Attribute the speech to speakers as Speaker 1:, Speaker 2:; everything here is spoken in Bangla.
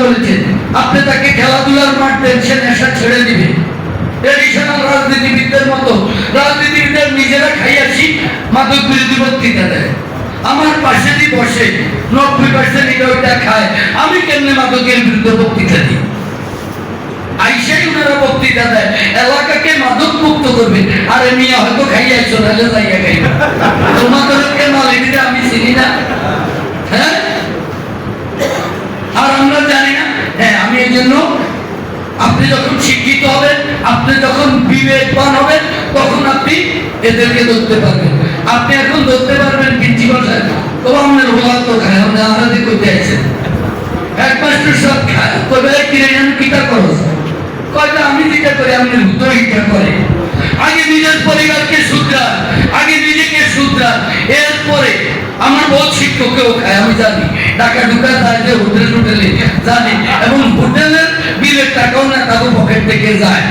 Speaker 1: বলেছেন আপনি তাকে খেলাধুলার মাঠ দেন, সে নেশা ছেড়ে দিবে। ট্রেডিশনাল রাজনীতিবিদদের মতো রাজনীতিবিদদের নিজেরা খাইয়াছি মাদক বিরোধী বক্তৃতা দেয়। আমার পাশে দিয়ে বসে 90% এটা ওইটা খায়, আমি কেমনে মাদকের বিরুদ্ধে বক্তৃতা দিই? আইসাই ওনারা বক্তৃতা দেয় এলাকাকে মাদক মুক্ত করবে। আরে মিয়া হয়তো খাইয়াছো, নাহলে যাইয়া খাইবা। তোমাদেরকে মালিকটা আমি চিনি না, হ্যাঁ? আর আমরা জানি না। হ্যাঁ, আমি এই জন্য আপনি যখন শিক্ষিত হবেন, আপনি যখন বিবেকবান হবেন, তখন আপনি এদেরকে ধরতে পারবেন। আপনি এখন ধরতে পারবেন প্রিন্সিপাল সাহেব তো আপনার হোলা তো খায়, আপনি আমাদের করতে আছেন হেডমাস্টার সব খায়, তবে কিনে নেন কিটা খরচ কয়টা আমি যেটা করি আপনি উত্তর হিটা করে। আগে নিজের পরিবারকে শুধরান, আগে নিজেকে শুধরান, এরপরে আমার বহুত শিক্ষককেও খায়, আমি জানি। টাকা ঢুকা যায় যে হোটেলে জানি, এবং হোটেলের বিলের টাকাও না কারো পকেট থেকে যায়।